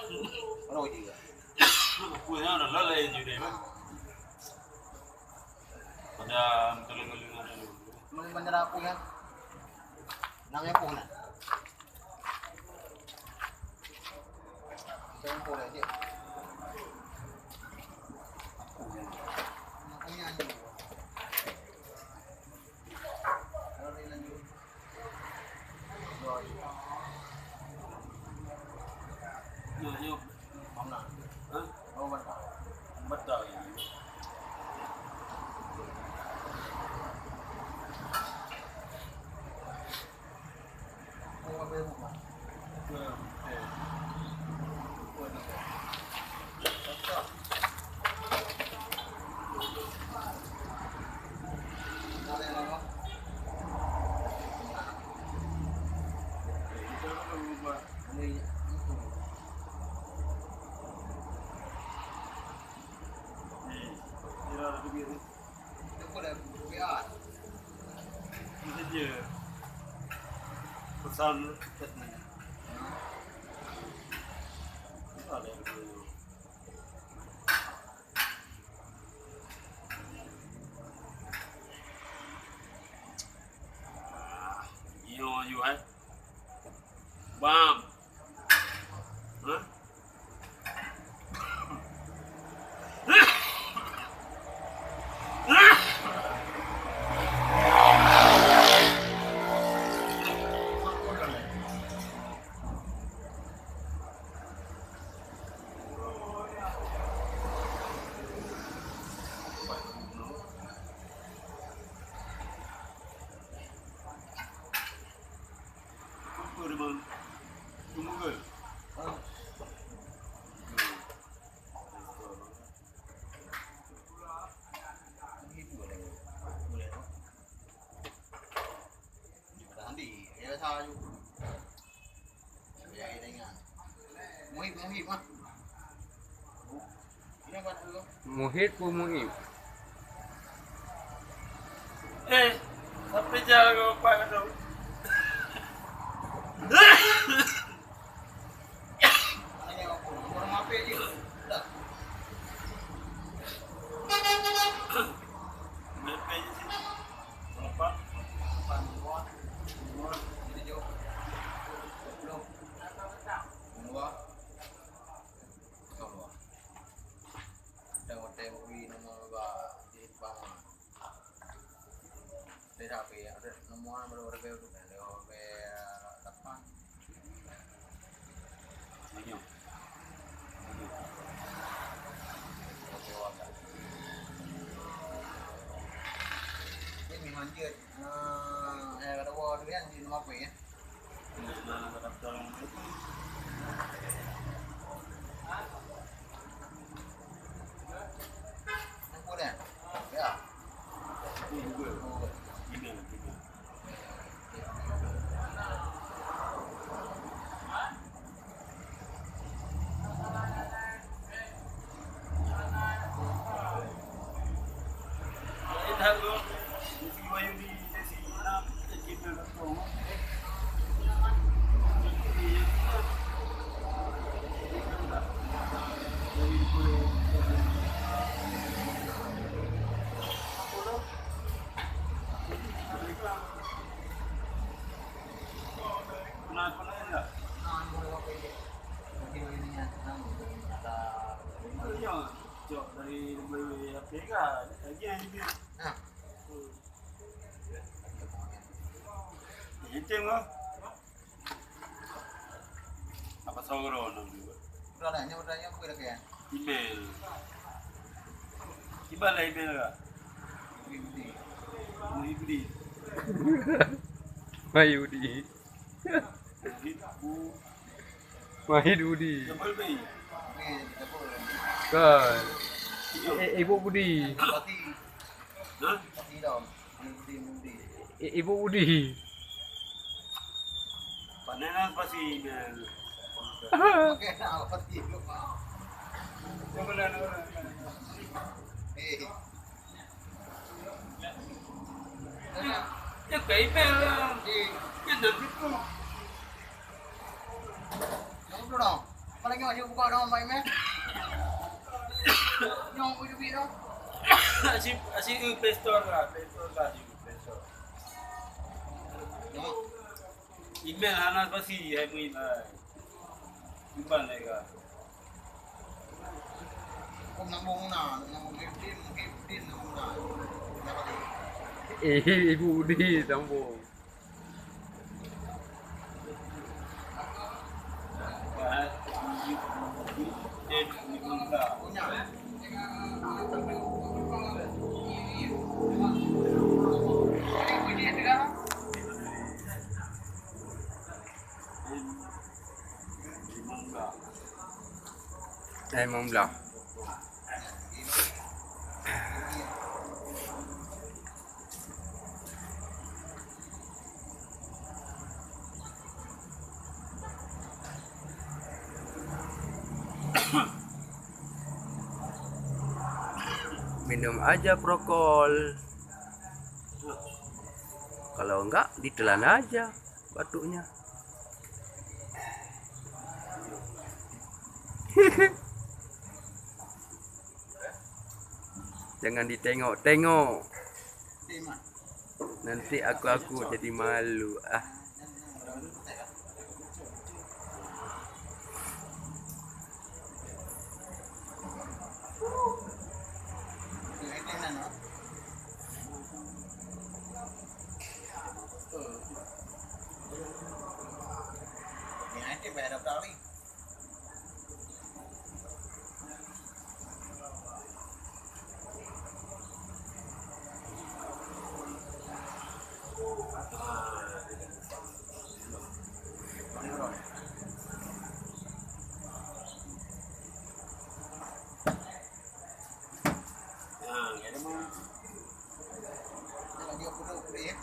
Rồi gì vậy? Kuih na lalay yun eh. Pada tuloy-tuloy na rin. Nung manira po yan. Nangya po na. Ito yung po na dyan. Nakuyan yun. Ano rin lang yun? Yun. Ang na. Ha? Oo ba na? Ba't daw yun? Oo ba mo ba? Pesan ket ni. Ada yang you hai. Bam. Hah? Tunggu. Muhit po muhit. Sampai jago pa daw. Manjir, ada war kan di rumah apa ya? Apa dah? Ya. Apa sogro no juga. Beranya aku kira kayak. Email. Gimana email ka? Muhibdi. Mayudi. Ibu. Mahidudi. Double bay. Kan. Ibu Budi. Pati. Hah? Pati dong. Budi. Ibu Budi. Panenan pa si email. Oke, nah pati lu. Coba na na. Ya kay email. Yan na dito. Ano dong? Kalau nyawa dia buka dah main meh. Nyong uju bi dah. Asyik pestor lah asyik pestor. Nyong. Email anak pasti hai mo email. Iban lega. Kung nambong na, nambong din nambong na. Ibu Udi sambung. Punya. Emang belah. Minum aja prokol. Kalau enggak ditelan aja batuknya. Jangan ditengok-tengok. Nanti aku jadi malu. Ini bayar berapa kali? Lagi aku dulu ya.